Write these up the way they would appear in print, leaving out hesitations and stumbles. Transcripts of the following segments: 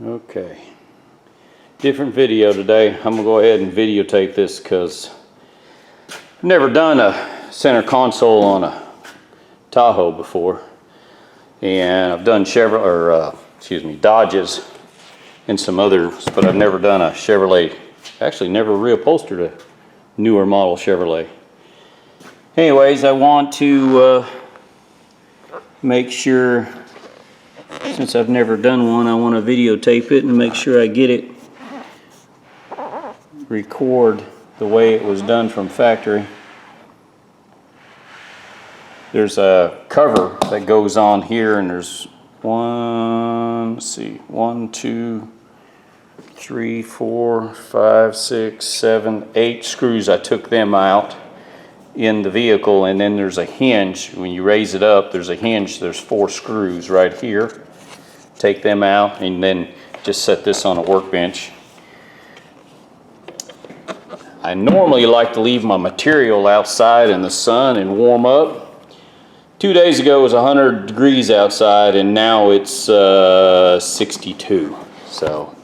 Okay, different video today. I'm gonna go ahead and videotape this because I've never done a center console on a Tahoe before, and I've done Dodges and some others, but I've never done a Chevrolet. Actually, never reupholstered a newer model Chevrolet. Anyways, I want to make sure, since I've never done one, I want to videotape it and make sure I get it, record the way it was done from factory. There's a cover that goes on here, and there's 1, 2, 3, 4, 5, 6, 7, 8 screws. I took them out in the vehicle, and then there's a hinge. When you raise it up, there's a hinge. There's 4 screws right here. Take them out and then just set this on a workbench. I normally like to leave my material outside in the sun and warm up. 2 days ago it was 100 degrees outside, and now it's 62. So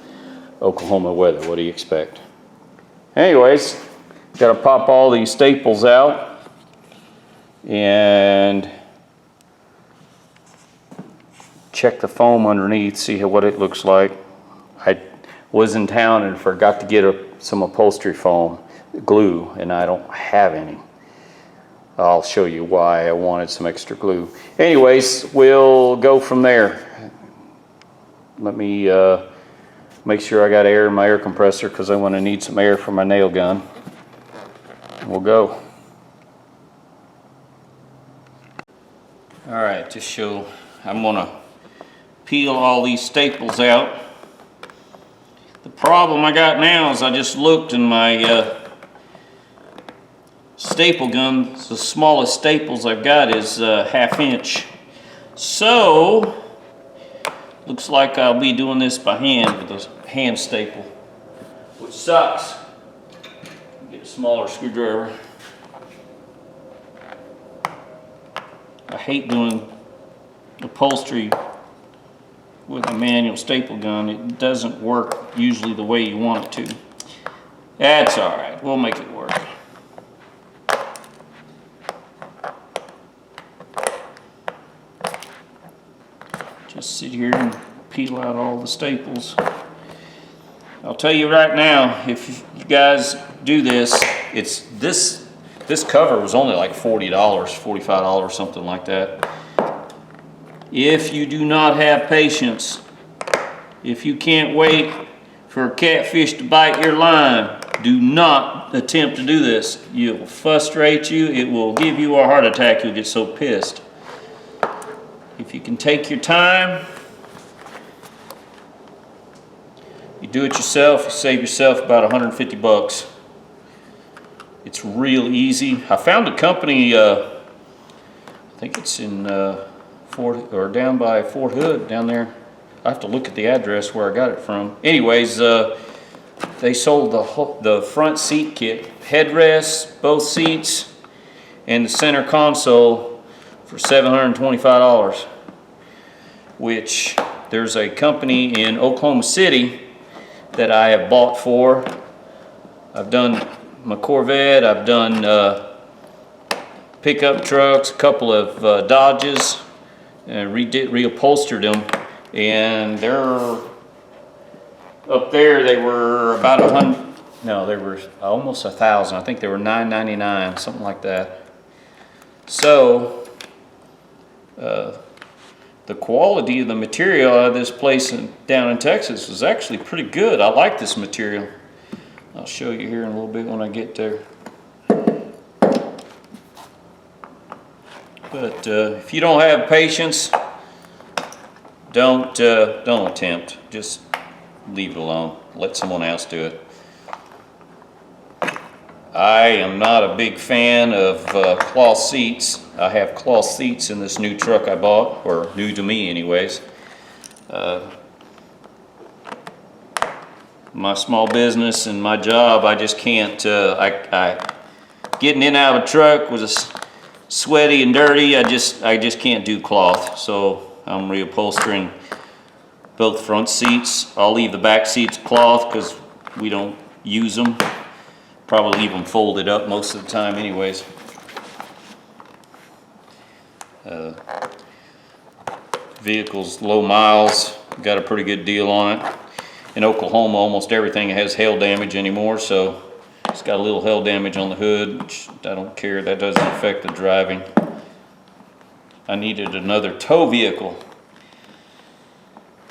Oklahoma weather, what do you expect? Anyways, got to pop all these staples out and check the foam underneath, see what it looks like. I was in town and forgot to get some upholstery foam glue, and I don't have any. I'll show you why I wanted some extra glue. Anyways, we'll go from there. Let me make sure I got air in my air compressor, because I'm going to need some air for my nail gun. We'll go. All right, just show, I'm going to peel all these staples out. The problem I got now is I just looked, and my staple gun, the smallest staples I've got is 1/2 inch. So looks like I'll be doing this by hand with a hand staple, which sucks. Get a smaller screwdriver. I hate doing upholstery with a manual staple gun. It doesn't work usually the way you want it to. That's all right, we'll make it work. Just sit here and peel out all the staples. I'll tell you right now, if you guys do this, this cover was only like $40, $45, something like that. If you do not have patience, if you can't wait for a catfish to bite your line, do not attempt to do this. It will frustrate you. It will give you a heart attack. You'll get so pissed. If you can take your time, you do it yourself, you save yourself about 150 bucks. It's real easy. I found a company, I think it's in down by Fort Hood down there. I have to look at the address where I got it from. Anyways, they sold the front seat kit, headrests, both seats, and the center console for $725, which there's a company in Oklahoma City that I have bought for. I've done my Corvette, I've done pickup trucks, a couple of Dodges, and reupholstered them, and they're up there. They were about 100. No, they were almost 1,000. I think they were $9.99, something like that. So the quality of the material out of this place down in Texas is actually pretty good. I like this material. I'll show you here in a little bit when I get there. But if you don't have patience, don't attempt. Just leave it alone. Let someone else do it. I am not a big fan of cloth seats. I have cloth seats in this new truck I bought, or new to me anyways. My small business and my job, I just can't, getting in and out of a truck was sweaty and dirty. I just can't do cloth. So I'm reupholstering both front seats. I'll leave the back seats cloth because we don't use them. Probably leave them folded up most of the time anyways. Vehicle's low miles, got a pretty good deal on it. In Oklahoma, almost everything has hail damage anymore, so it's got a little hail damage on the hood, which I don't care, that doesn't affect the driving. I needed another tow vehicle.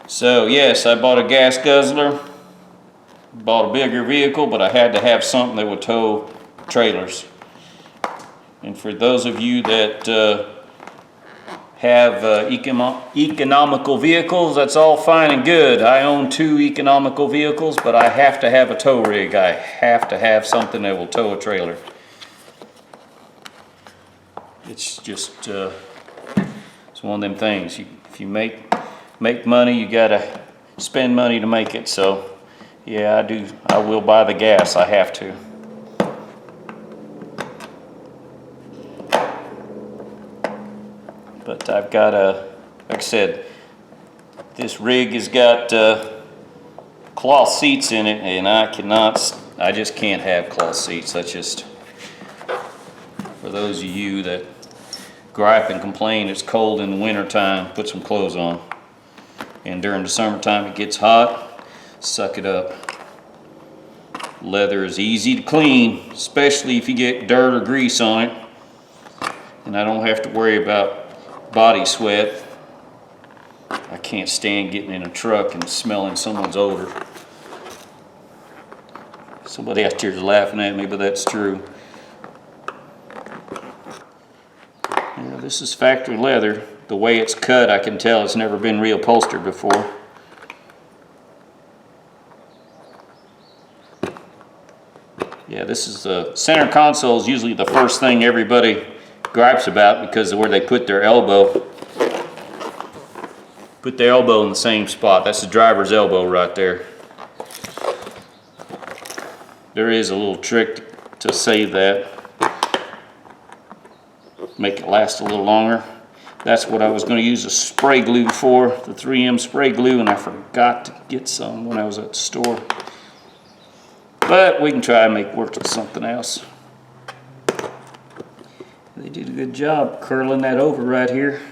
So yes, I bought a gas guzzler, bought a bigger vehicle, but I had to have something that would tow trailers. And for those of you that have economical vehicles, that's all fine and good. I own 2 economical vehicles, but I have to have a tow rig. I have to have something that will tow a trailer. It's just it's one of them things. If you make money, you gotta spend money to make it. So yeah, I will buy the gas. I have to. But I've got like I said, this rig has got cloth seats in it, and I just can't have cloth seats. That's just, for those of you that gripe and complain it's cold in the winter time, put some clothes on. And during the summertime it gets hot, suck it up. Leather is easy to clean, especially if you get dirt or grease on it. And I don't have to worry about body sweat. I can't stand getting in a truck and smelling someone's odor. Somebody out there is laughing at me, but that's true. Yeah, this is factory leather. The way it's cut, I can tell it's never been reupholstered before. Yeah, this is the center console is usually the first thing everybody gripes about because of where they put their elbow. Put their elbow in the same spot. That's the driver's elbow right there. There is a little trick to save that. Make it last a little longer. That's what I was going to use a spray glue for, the 3M spray glue, and I forgot to get some when I was at the store. But we can try and make work with something else. They did a good job curling that over right here.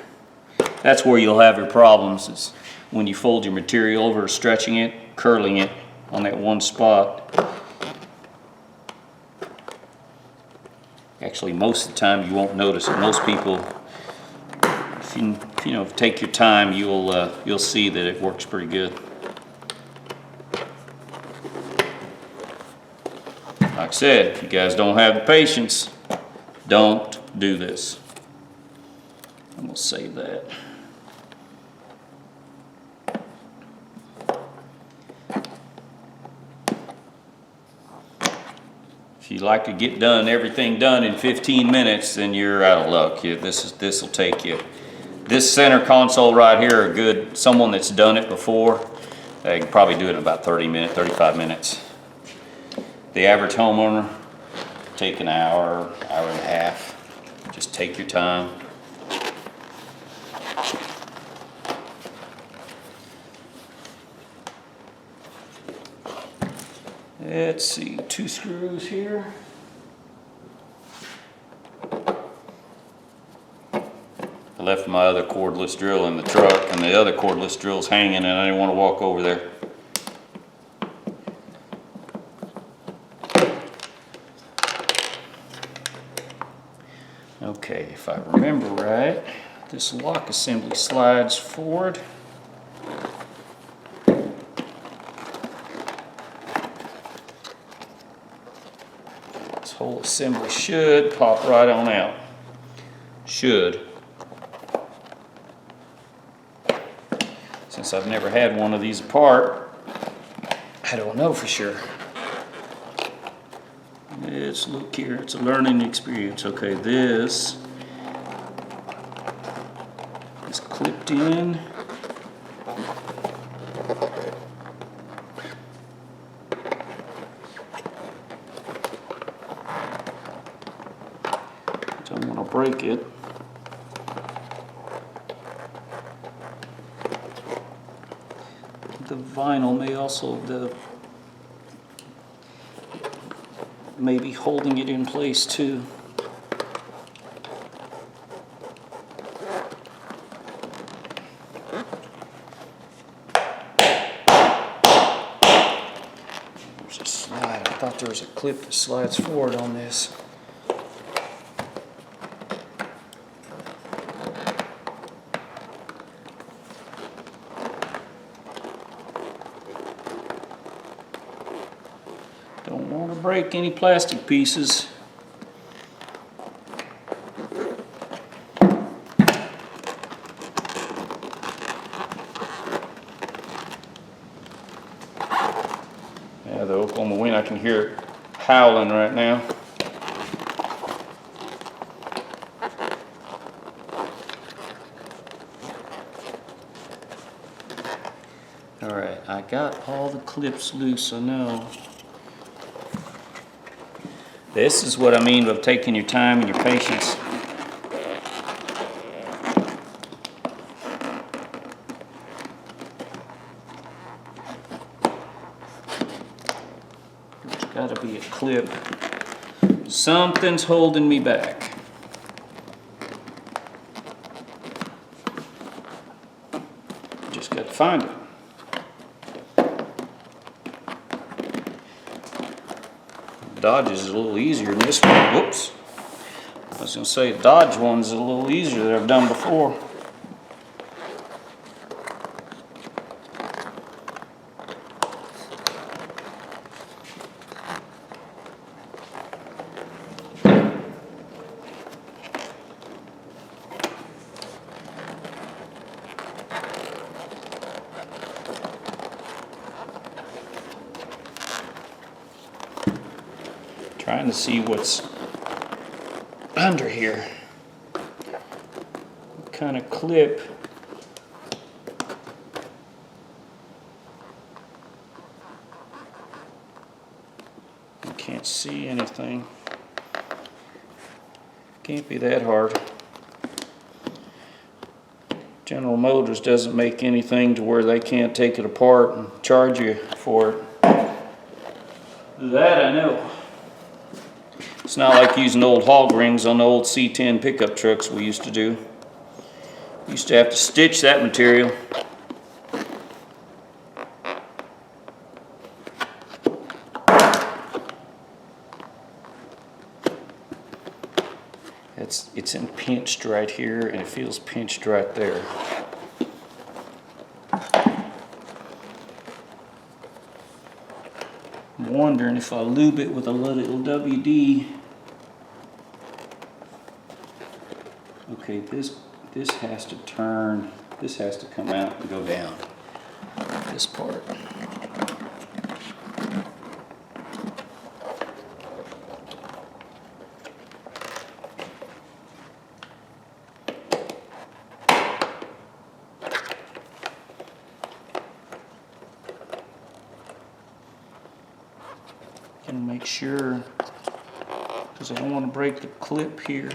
That's where you'll have your problems, is when you fold your material over, stretching it, curling it on that one spot. Actually, most of the time you won't notice it. Most people, if you take your time, you'll see that it works pretty good. Like I said, if you guys don't have the patience, don't do this. I'm gonna save that. If you like to get everything done in 15 minutes, then you're out of luck. This will take you. This center console right here, someone that's done it before, they can probably do it in about 30 minutes, 35 minutes. The average homeowner, take an hour, hour and a half. Just take your time. Let's see, 2 screws here. I left my other cordless drill in the truck, and the other cordless drill's hanging, and I didn't want to walk over there. Okay, if I remember right, this lock assembly slides forward. This whole assembly should pop right on out. Should. Since I've never had one of these apart, I don't know for sure. Let's look here, it's a learning experience. Okay, this is clipped in. Don't want to break it. the vinyl may also maybe holding it in place too. There's a slide. I thought there was a clip that slides forward on this. Don't want to break any plastic pieces. Yeah, the Oklahoma wind, I can hear it howling right now. All right, I got all the clips loose, I know. This is what I mean by taking your time and your patience. There's got to be a clip. Something's holding me back. Just got to find it. Dodge is a little easier than this one. Whoops. I was going to say Dodge one's a little easier than I've done before. Trying to see what's under here. What kind of clip. I can't see anything. Can't be that hard. General Motors doesn't make anything to where they can't take it apart and charge you for it. That I know. It's not like using old hog rings on the old C10 pickup trucks we used to do. We used to have to stitch that material. It's pinched right here, and it feels pinched right there. I'm wondering if I lube it with a little WD. Okay, this has to turn, this has to come out and go down, this part. Can make sure, because I don't want to break the clip here.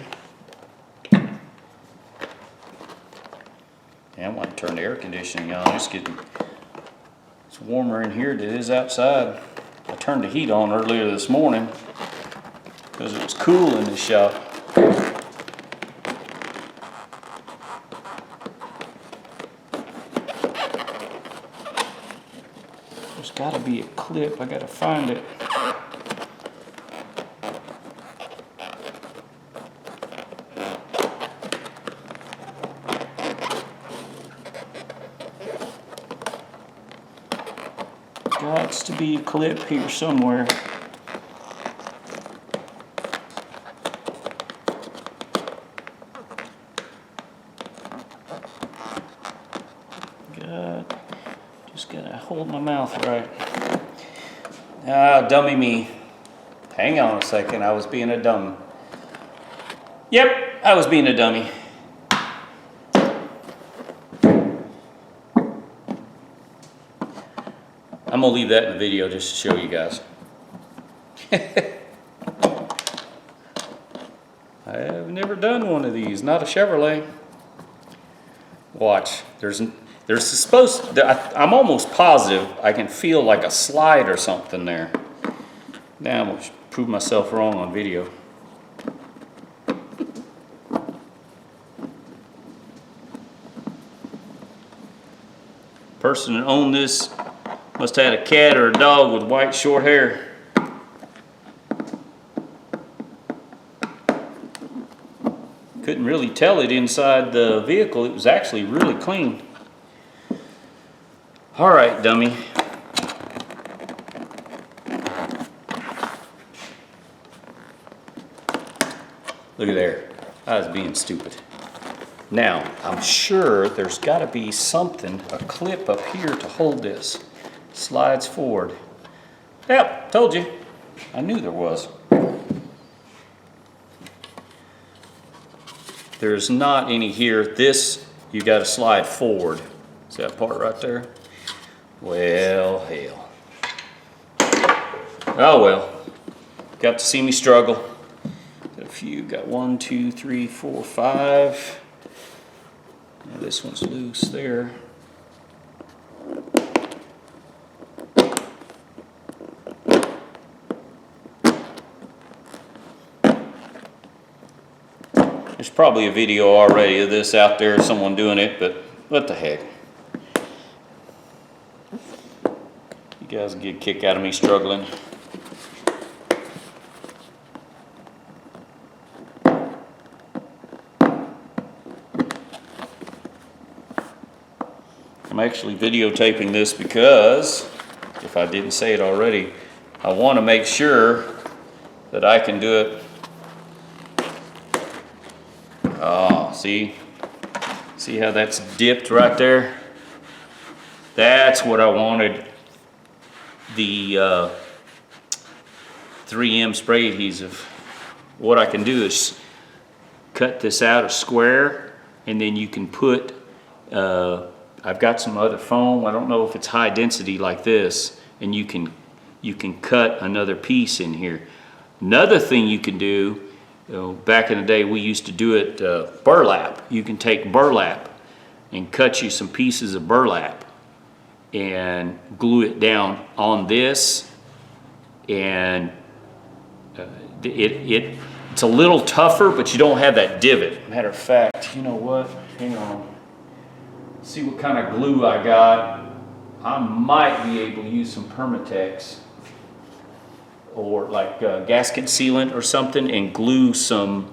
Yeah, I want to turn the air conditioning on. It's warmer in here than it is outside. I turned the heat on earlier this morning because it was cool in the shop. There's got to be a clip. I got to find it. Gots to be a clip here somewhere. Just gotta hold my mouth right. Ah, dummy me. Hang on a second, I was being a dummy. Yep, I was being a dummy. I'm gonna leave that in the video just to show you guys. I've never done one of these, not a Chevrolet. Watch, There's supposed to, I'm almost positive I can feel like a slide or something there. Now I'm going to prove myself wrong on video. Person that owned this must have had a cat or a dog with white short hair. Couldn't really tell it inside the vehicle. It was actually really clean. All right, dummy. Look at there. I was being stupid. Now, I'm sure there's got to be something, a clip up here to hold this. Slides forward. Yep, told you. I knew there was. There's not any here. This, you got to slide forward. See that part right there? Well, hell. Oh well. Got to see me struggle. Got a few. Got 1, 2, 3, 4, 5. Now this one's loose there. There's probably a video already of this out there, someone doing it, but what the heck. You guys get a kick out of me struggling. I'm actually videotaping this because, if I didn't say it already, I want to make sure that I can do it. Oh, see how that's dipped right there? That's what I wanted the 3M spray adhesive. What I can do is cut this out a square, and then you can put, I've got some other foam. I don't know if it's high density like this, and you can cut another piece in here. Another thing you can do, back in the day we used to do it burlap. You can take burlap and cut you some pieces of burlap and glue it down on this, and it's a little tougher, but you don't have that divot. Matter of fact, you know what? Hang on. See what kind of glue I got. I might be able to use some Permatex or like gasket sealant or something and glue some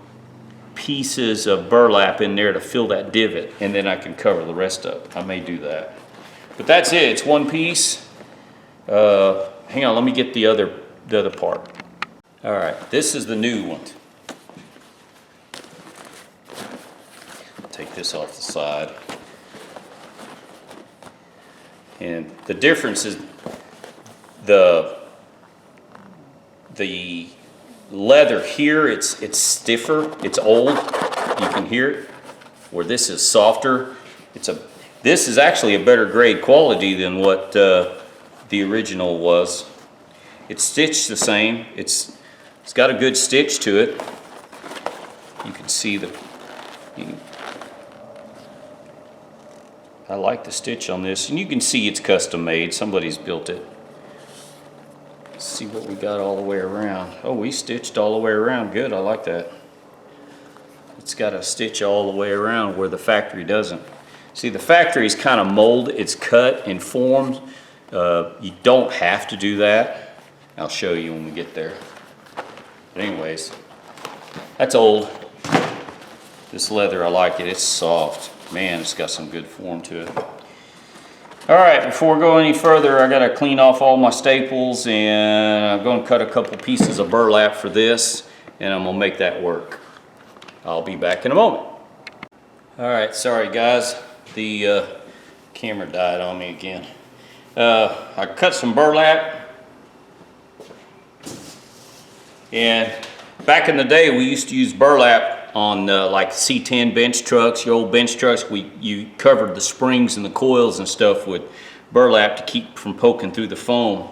pieces of burlap in there to fill that divot, and then I can cover the rest up. I may do that. But that's it. It's one piece. Hang on, let me get the other part. All right, this is the new one. Take this off the side. And the difference is the leather here, it's stiffer, it's old, you can hear it, where this is softer. This is actually a better grade quality than what the original was. It's stitched the same, it's got a good stitch to it. You can see I like the stitch on this, and you can see it's custom made, somebody's built it. Let's see what we got all the way around. Oh, we stitched all the way around. Good, I like that. It's got a stitch all the way around where the factory doesn't. See, the factory is kind of molded. It's cut and formed. You don't have to do that. I'll show you when we get there. But anyways, that's old. This leather, I like it. It's soft. Man, it's got some good form to it. All right, before we go any further, I gotta clean off all my staples, and I'm gonna cut a couple pieces of burlap for this, and I'm gonna make that work. I'll be back in a moment. All right, sorry guys, the camera died on me again. I cut some burlap, and back in the day we used to use burlap on like C10 bench trucks, your old bench trucks. You covered the springs and the coils and stuff with burlap to keep from poking through the foam.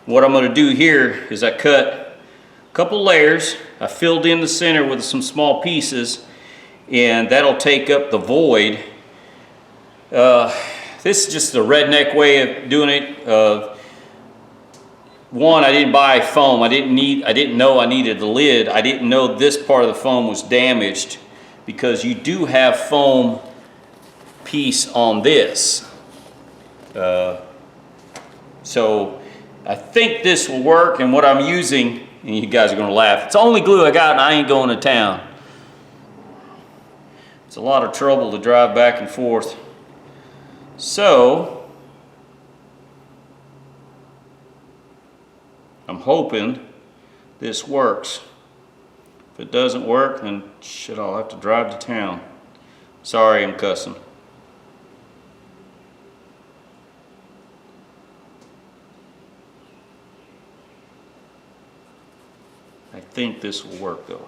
What I'm going to do here is I cut a couple layers. I filled in the center with some small pieces, and that'll take up the void. This is just the redneck way of doing it. One, I didn't buy foam. I didn't know I needed the lid. I didn't know this part of the foam was damaged, because you do have foam piece on this. So I think this will work, and what I'm using, and you guys are gonna laugh, it's the only glue I got and I ain't going to town. It's a lot of trouble to drive back and forth. So I'm hoping this works. If it doesn't work, then shit, I'll have to drive to town. Sorry, I'm cussing. I think this will work though.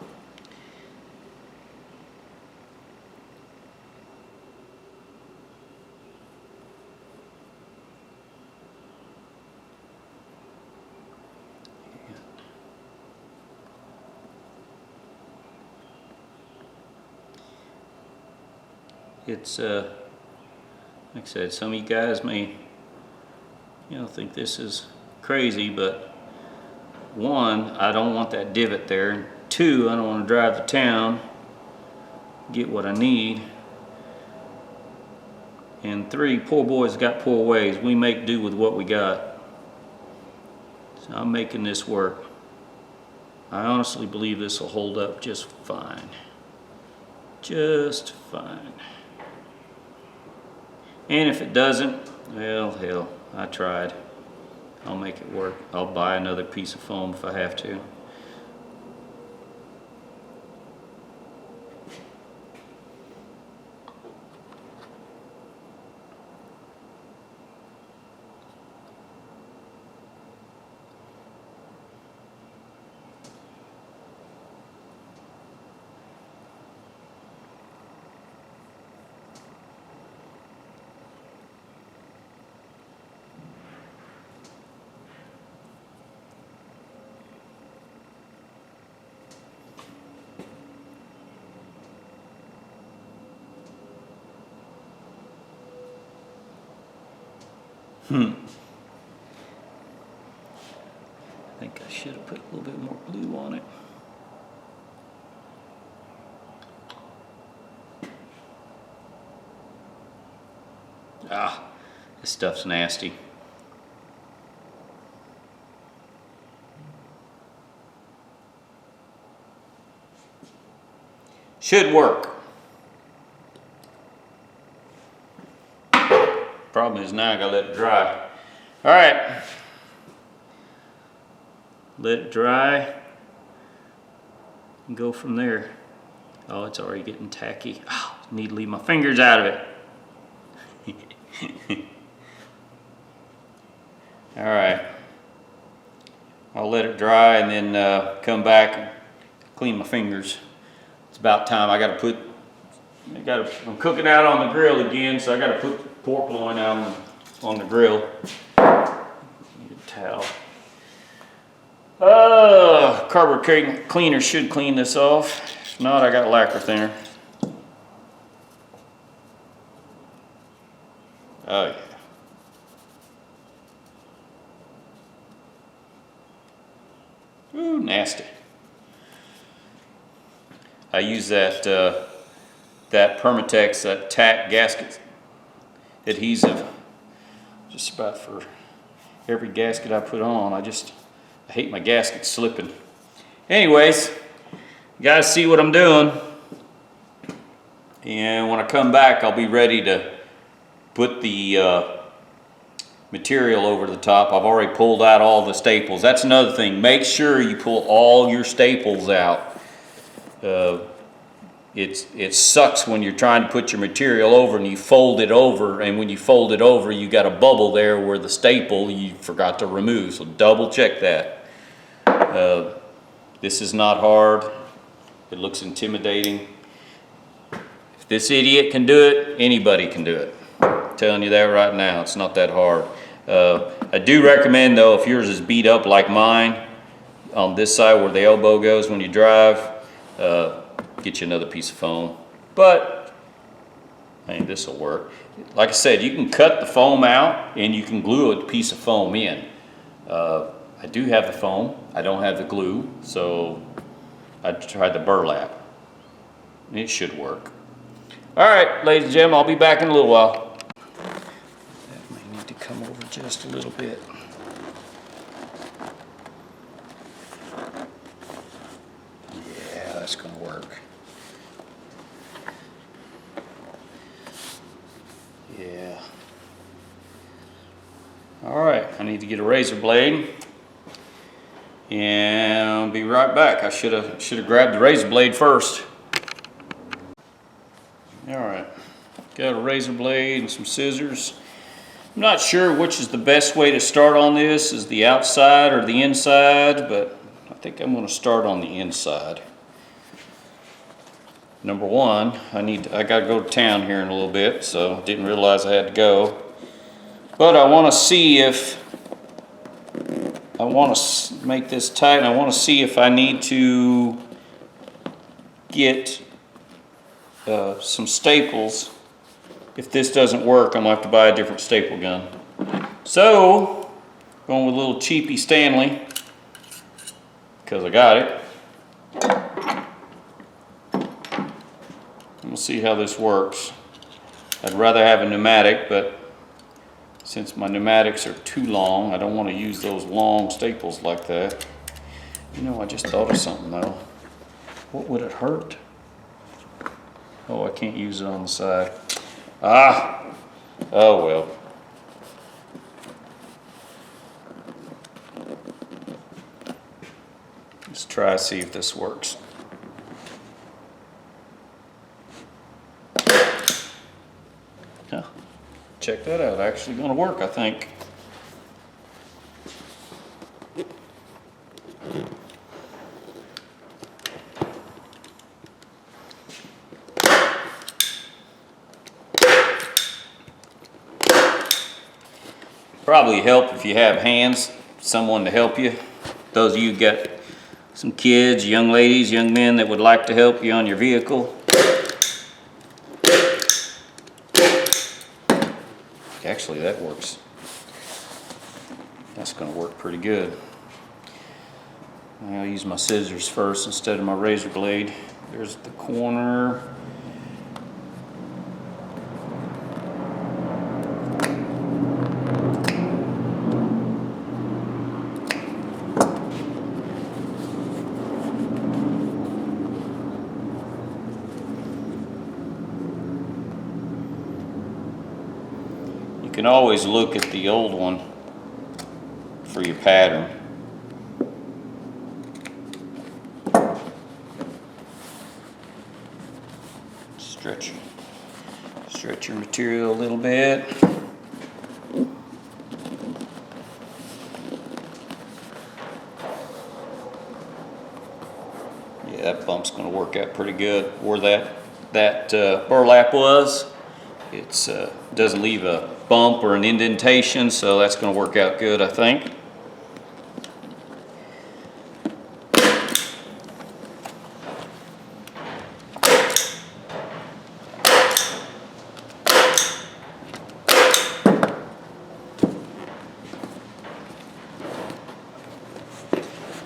It's like I said, some of you guys may, think this is crazy, but one, I don't want that divot there, and two, I don't want to drive to town, get what I need, and three, poor boys got poor ways. We make do with what we got. So I'm making this work. I honestly believe this will hold up just fine. Just fine. And if it doesn't, well, hell, I tried. I'll make it work. I'll buy another piece of foam if I have to. I think I should have put a little bit more glue on it. Ah, this stuff's nasty. Should work. Problem is now I gotta let it dry. All right, let it dry and go from there. Oh, it's already getting tacky. Oh, need to leave my fingers out of it. All right, I'll let it dry and then come back and clean my fingers. It's about time. I'm cooking out on the grill again, so I gotta put the pork loin out on the grill. Need a towel. Cardboard cleaner should clean this off. If not, I got lacquer thinner. Oh yeah. Ooh, nasty. I use that Permatex, that tack gasket adhesive, just about for every gasket I put on. I hate my gasket slipping. Anyways, you guys see what I'm doing. And when I come back, I'll be ready to put the material over the top. I've already pulled out all the staples. That's another thing. Make sure you pull all your staples out. It sucks when you're trying to put your material over and you fold it over, and when you fold it over, you got a bubble there where the staple you forgot to remove. So double check that. This is not hard. It looks intimidating. If this idiot can do it, anybody can do it. I'm telling you that right now. It's not that hard. I do recommend though, if yours is beat up like mine, on this side where the elbow goes when you drive, get you another piece of foam. But I mean, this will work. like I said, you can cut the foam out and you can glue a piece of foam in. I do have the foam, I don't have the glue, so I tried the burlap. It should work. All right, ladies and gentlemen, I'll be back in a little while. That may need to come over just a little bit. Yeah, that's gonna work. Yeah. All right, I need to get a razor blade and I'll be right back. I should have grabbed the razor blade first. All right, got a razor blade and some scissors. I'm not sure which is the best way to start on this, is the outside or the inside, but I think I'm going to start on the inside. Number one, I got to go to town here in a little bit, so didn't realize I had to go. But I want to see if I want to make this tight, and I want to see if I need to get some staples. If this doesn't work, I'm going to have to buy a different staple gun. So, going with a little cheapy Stanley, because I got it. We'll see how this works. I'd rather have a pneumatic, but since my pneumatics are too long, I don't want to use those long staples like that. You know, I just thought of something though. What would it hurt? Oh, I can't use it on the side. Ah! Oh well. Let's try to see if this works. Yeah. Check that out. Actually going to work, I think. Probably help if you have hands, someone to help you. Those of you who got some kids, young ladies, young men that would like to help you on your vehicle. Actually, that works. That's going to work pretty good. I'll use my scissors first instead of my razor blade. There's the corner. You can always look at the old one for your pattern. Stretch your material a little bit. Yeah, that bump's going to work out pretty good. Where that burlap was, it doesn't leave a bump or an indentation, so that's going to work out good, I think.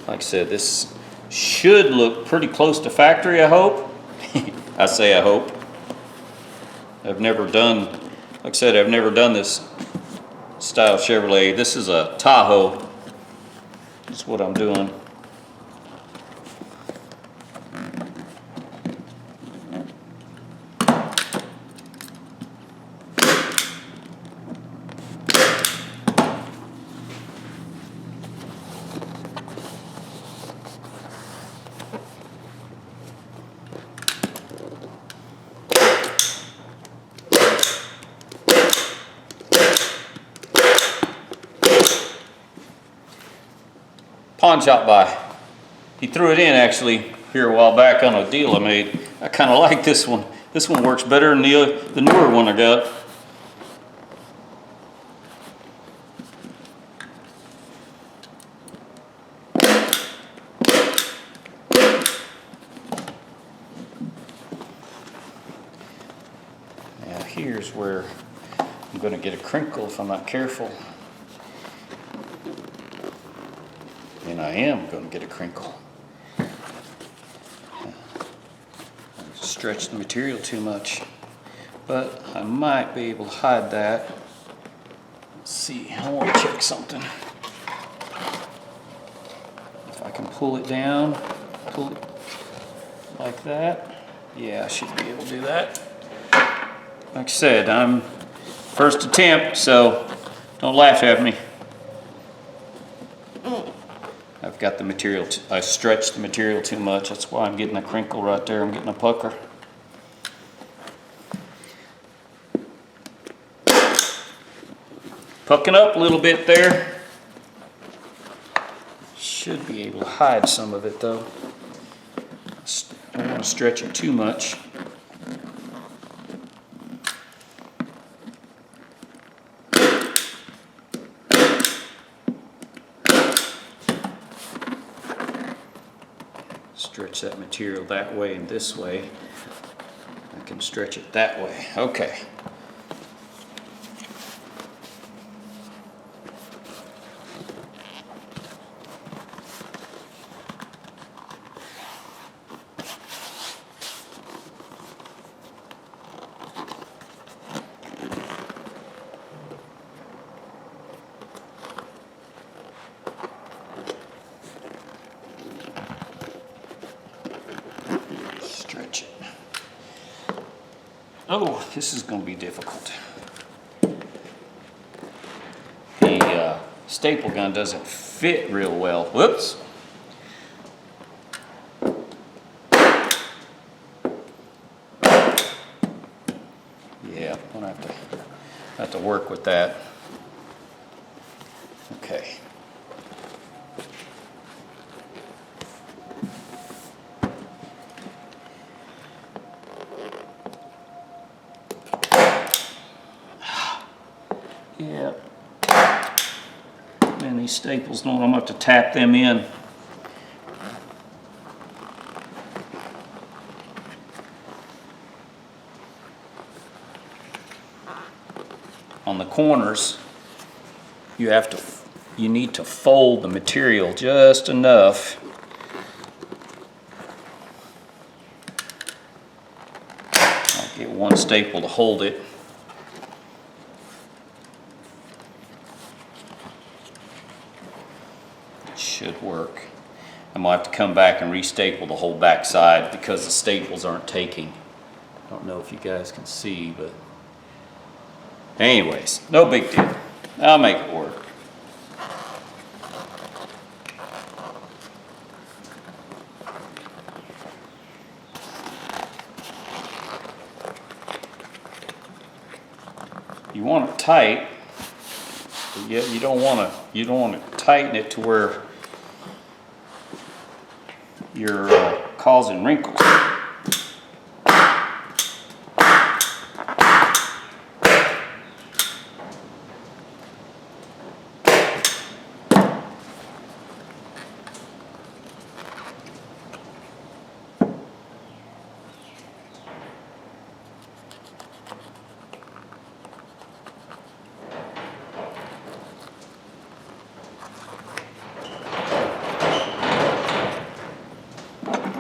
Like I said, this should look pretty close to factory, I hope. I say I hope. I've never done, like I said, I've never done this style Chevrolet. This is a Tahoe. That's what I'm doing. Pawn shop buy. He threw it in actually here a while back on a deal I made. I kind of like this one. This one works better than the newer one I got. Now here's where I'm going to get a crinkle if I'm not careful. And I am going to get a crinkle. Stretch the material too much, but I might be able to hide that. Let's see, I want to check something. If I can pull it down, pull it like that. Yeah, I should be able to do that. Like I said, I'm first attempt, so don't laugh at me. I've got the material, I stretched the material too much. That's why I'm getting a crinkle right there. I'm getting a pucker. Pucking up a little bit there. Should be able to hide some of it though. Don't want to stretch it too much. Stretch that material that way and this way. I can stretch it that way. Okay. Stretch it. Oh, this is going to be difficult. The staple gun doesn't fit real well. Whoops. Yeah, I'm going to have to work with that. Okay. Yeah. Man, these staples don't, I'm going to have to tap them in. On the corners, you need to fold the material just enough. I'll get one staple to hold it. Should work. I'm going to have to come back and restaple the whole back side because the staples aren't taking. I don't know if you guys can see, but anyways, no big deal. I'll make it work. You want it tight, but yet you don't want to tighten it to where you're causing wrinkles.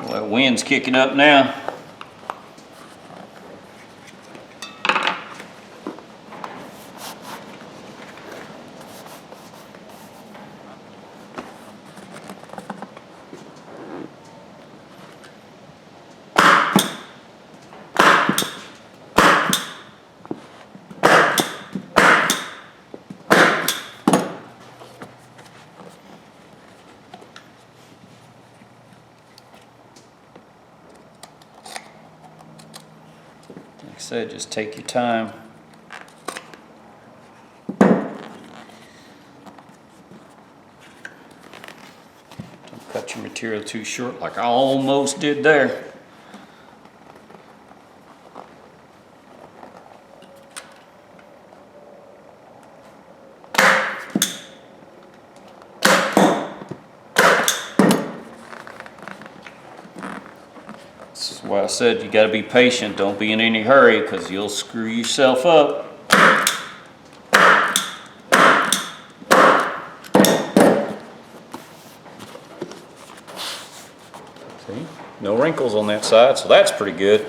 Well, the wind's kicking up now. Like I said, just take your time. Don't cut your material too short like I almost did there. This is why I said you got to be patient. Don't be in any hurry because you'll screw yourself up. No wrinkles on that side, so that's pretty good.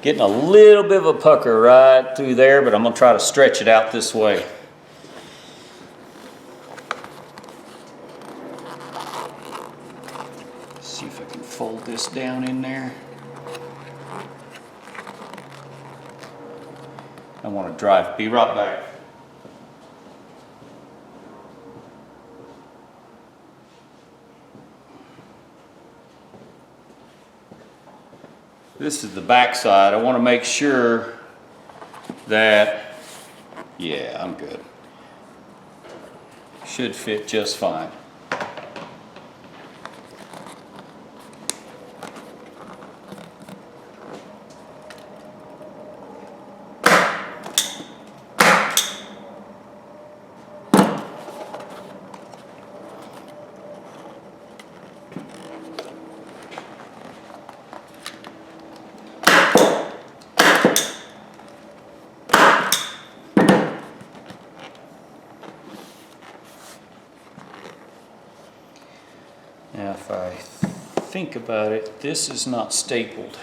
Getting a little bit of a pucker right through there, but I'm gonna try to stretch it out this way. See if I can fold this down in there. I want to drive. Be right back. This is the back side. I want to make sure that, yeah, I'm good. Should fit just fine. Now if I think about it, this is not stapled.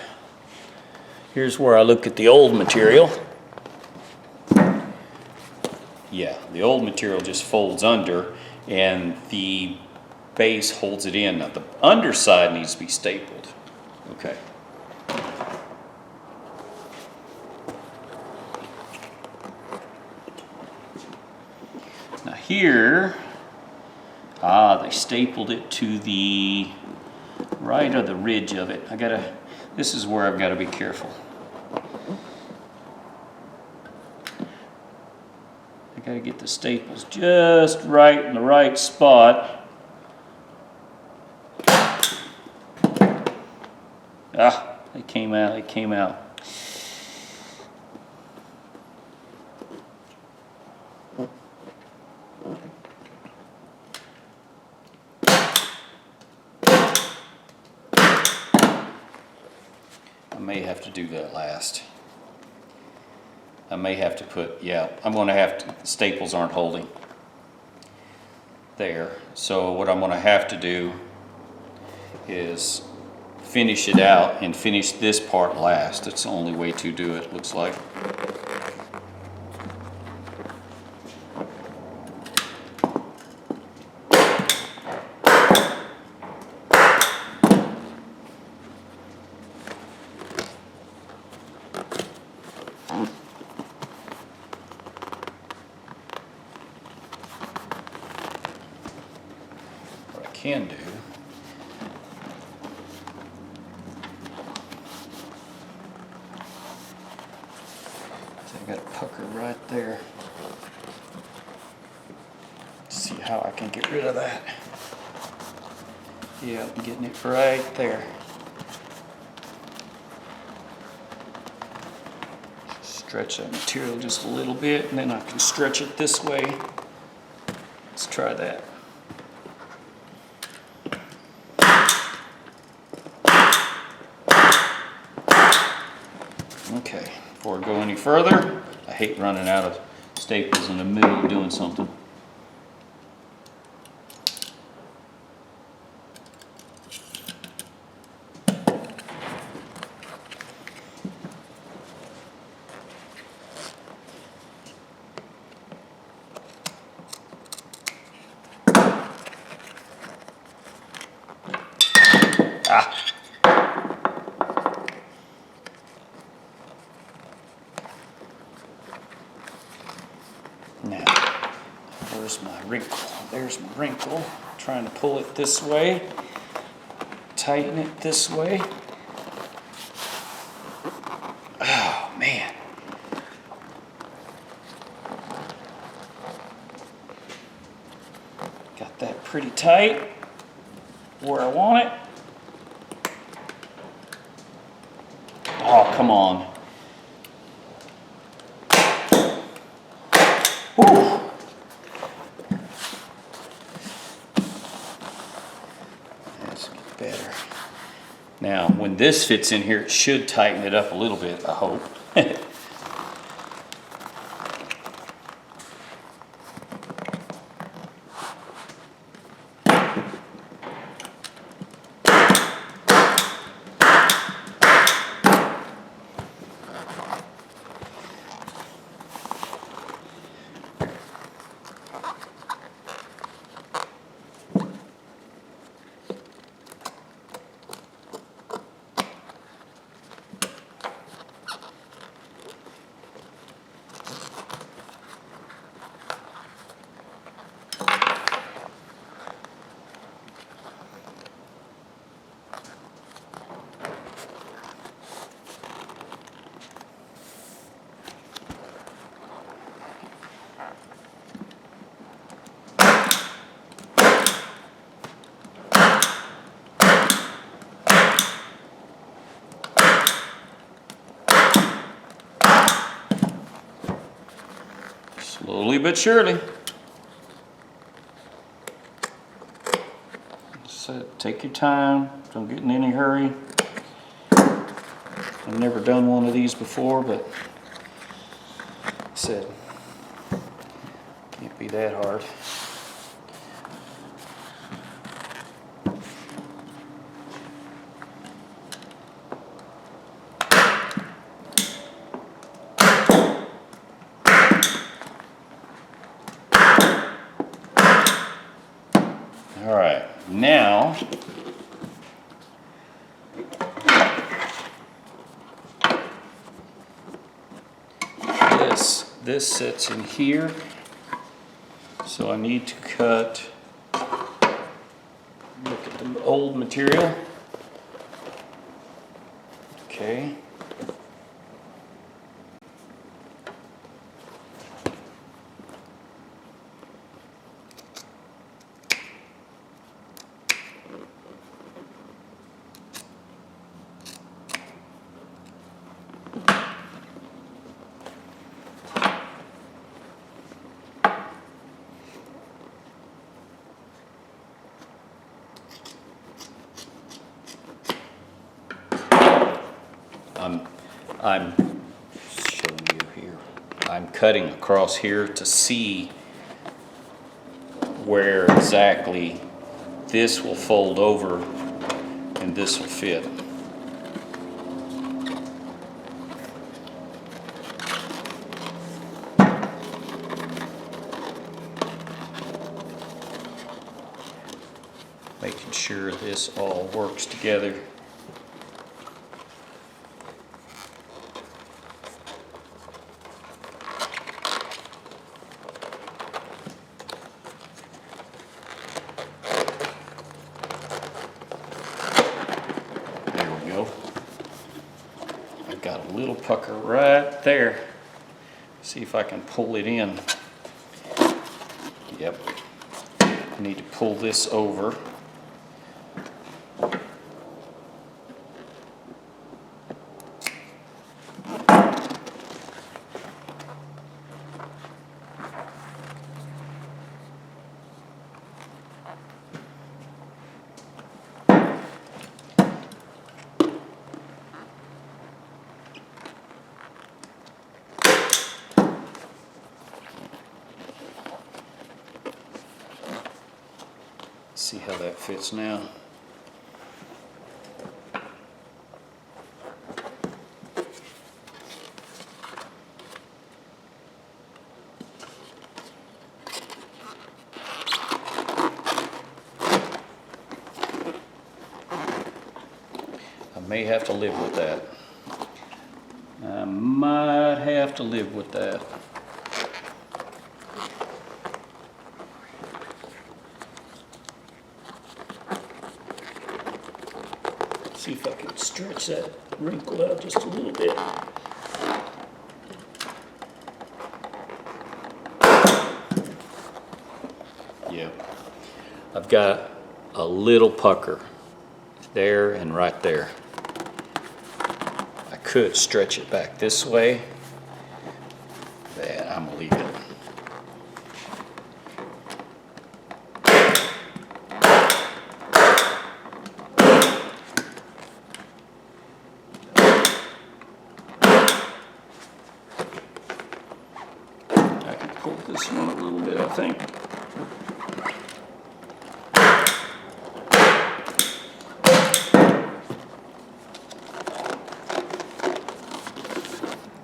Here's where I look at the old material. Yeah, the old material just folds under and the base holds it in. Now the underside needs to be stapled. Okay. Now here, they stapled it to the right of the ridge of it. This is where I've got to be careful. I got to get the staples just right in the right spot. They came out. I may have to do that last. I may have to put, I'm going to have to, the staples aren't holding there. So what I'm going to have to do is finish it out and finish this part last. It's the only way to do it, looks like. What I can do, I got a pucker right there. Let's see how I can get rid of that. Yeah, I'm getting it right there. Stretch that material just a little bit, and then I can stretch it this way. Let's try that. Okay, before I go any further, I hate running out of staples in the middle of doing something. Now, where's my wrinkle? There's my wrinkle. Trying to pull it this way, tighten it this way. Oh, man. Got that pretty tight where I want it. Oh, come on. Whew. That's better. Now, when this fits in here, it should tighten it up a little bit, I hope. Slowly but surely. So take your time, don't get in any hurry. I've never done one of these before, but like I said, can't be that hard. All right, now this sits in here, so I need to cut. Look at the old material. Okay. I'm showing you here. I'm cutting across here to see where exactly this will fold over and this will fit. Making sure this all works together. Got a little pucker right there. See if I can pull it in. Yep. I need to pull this over. See how that fits now. I may have to live with that. I might have to live with that. See if I can stretch that wrinkle out just a little bit. Yeah, I've got a little pucker there and right there. I could stretch it back this way, but I'm gonna leave it. Pull this one a little bit, I think.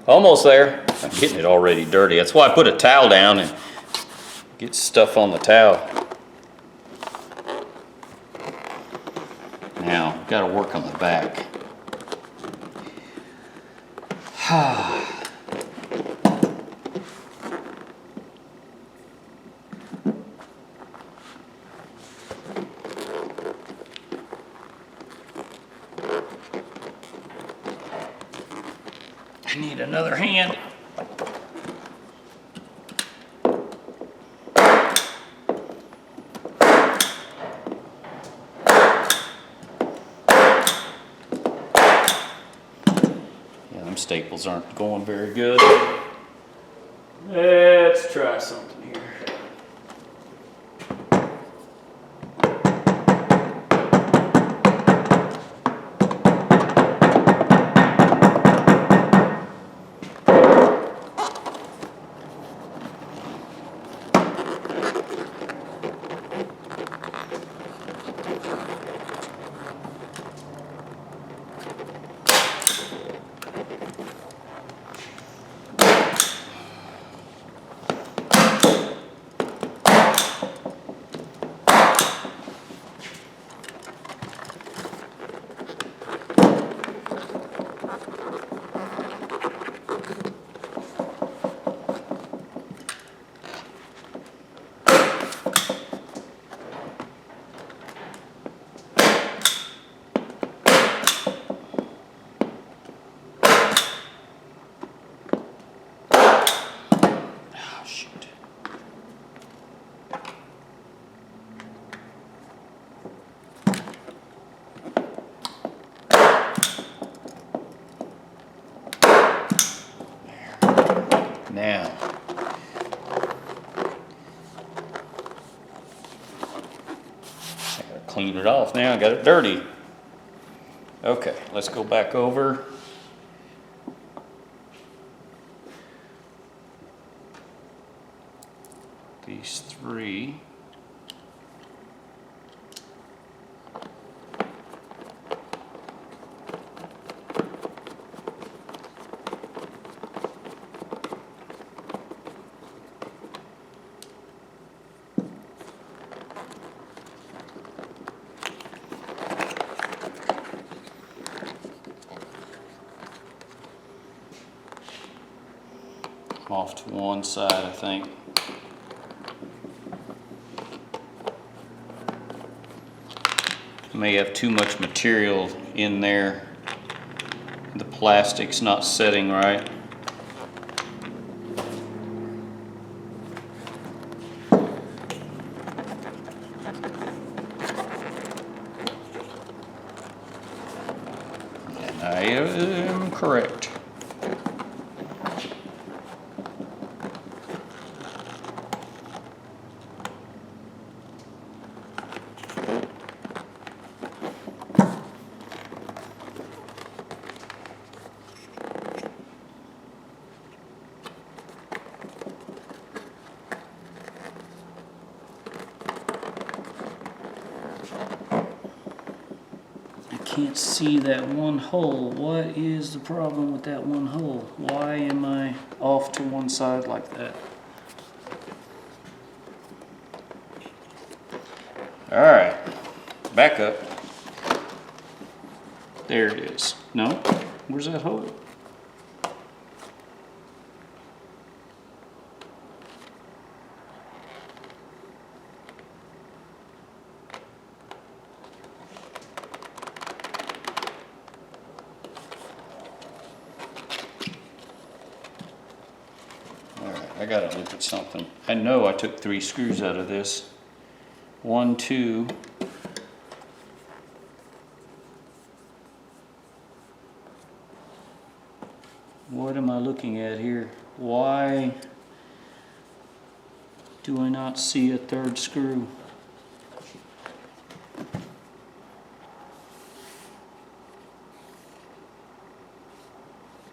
Almost there. I'm getting it already dirty. That's why I put a towel down and get stuff on the towel. Now, got to work on the back. I need another hand. Yeah, them staples aren't going very good. Let's try Clean it off now, I got it dirty. Okay, let's go back over. These three. Off to one side, I think. May have too much material in there. The plastic's not setting right. And I am correct. Can't see that one hole. What is the problem with that one hole? Why am I off to one side like that? All right, back up. There it is. No, where's that hole? I gotta look at something. I know I took 3 screws out of this. 1, 2. What am I looking at here? Why do I not see a 3rd screw?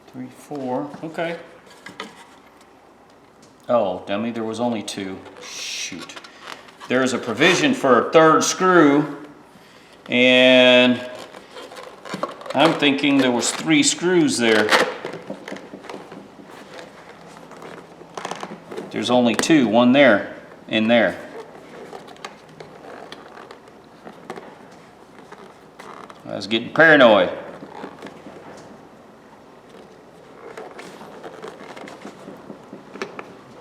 Three, 4, okay. Oh, dummy, there was only 2. Shoot. There's a provision for a 3rd screw, and I'm thinking there was 3 screws there. There's only 2, one there, and there. I was getting paranoid.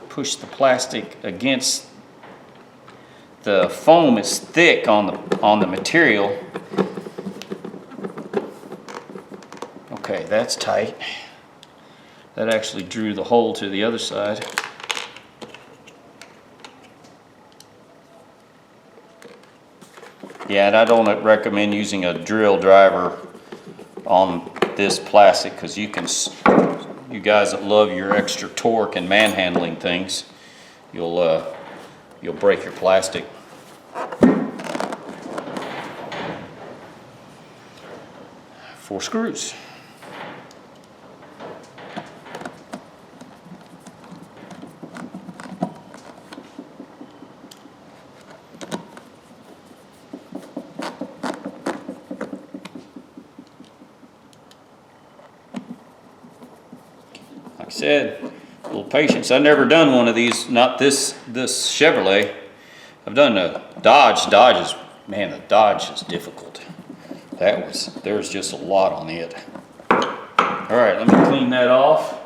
Push the plastic against the foam. Is thick on the material. Okay, that's tight. That actually drew the hole to the other side. Yeah, and I don't recommend using a drill driver on this plastic because you guys that love your extra torque and manhandling things, you'll break your plastic. Four screws. Like I said, a little patience. I've never done one of these, not this Chevrolet. I've done a Dodge. Dodge is, man, the Dodge is difficult. There's just a lot on it. All right, let me clean that off.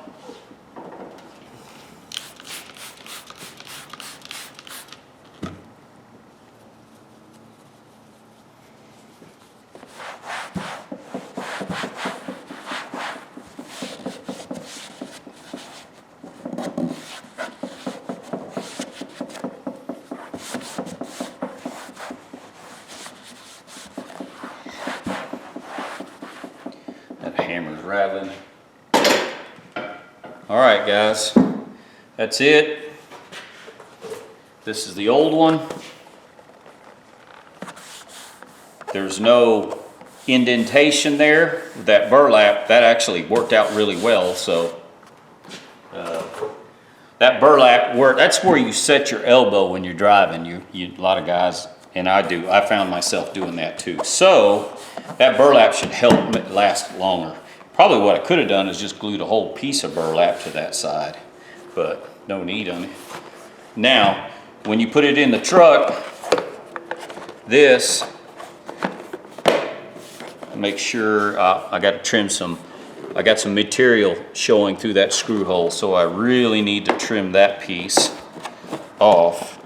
Hammer's rattling. All right, guys, that's it. This is the old one. There's no indentation there. That burlap, that actually worked out really well. So that burlap that's where you set your elbow when you're driving. A lot of guys, and I found myself doing that too. So that burlap should help last longer. Probably what I could have done is just glued a whole piece of burlap to that side, but no need on it. Now, when you put it in the truck, this, make sure I got to trim I got some material showing through that screw hole, so I really need to trim that piece off.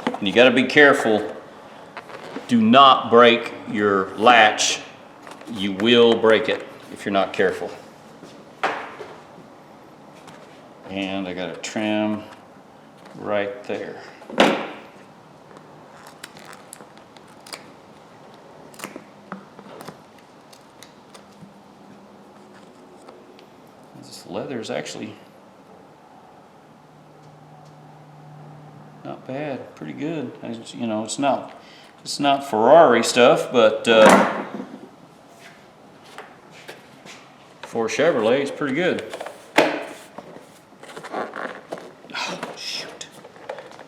And you got to be careful. Do not break your latch. You will break it if you're not careful. And I got to trim right there. This leather is actually not bad, pretty good. You know, it's not Ferrari stuff, but for Chevrolet, it's pretty good. Oh, shoot.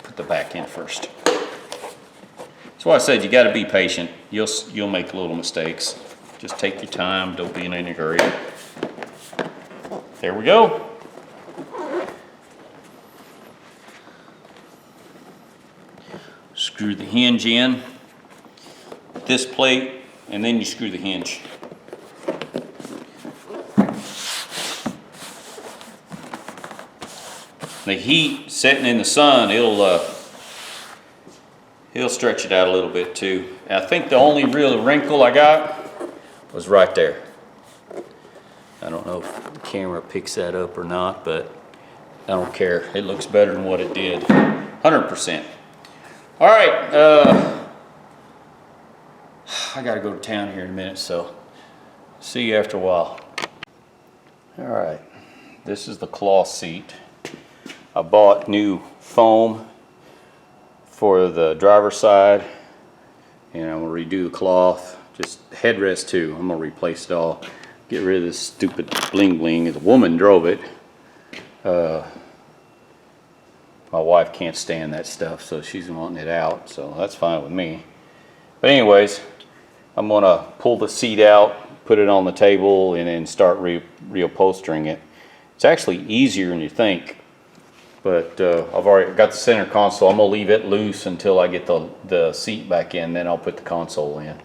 Put the back in first. That's why I said you got to be patient. You'll make little mistakes. Just take your time. Don't be in any hurry. There we go. Screw the hinge in. This plate, and then you screw the hinge. The heat setting in the sun, it'll stretch it out a little bit too. And I think the only real wrinkle I got was right there. I don't know if the camera picks that up or not, but I don't care. It looks better than what it did. 100%. All right, I gotta go to town here in a minute, so see you after a while. All right, this is the cloth seat. I bought new foam for the driver's side, and I'm gonna redo the cloth, just headrest too. I'm gonna replace it all. Get rid of this stupid bling bling. The woman drove it. My wife can't stand that stuff, so she's wanting it out, so that's fine with me. But anyways, I'm gonna pull the seat out, put it on the table, and then start reupholstering it. It's actually easier than you think, but I've already got the center console. I'm gonna leave it loose until I get the seat back in, then I'll put the console in,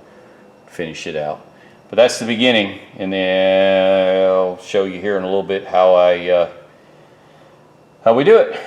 finish it out. But that's the beginning, and then I'll show you here in a little bit how we do it.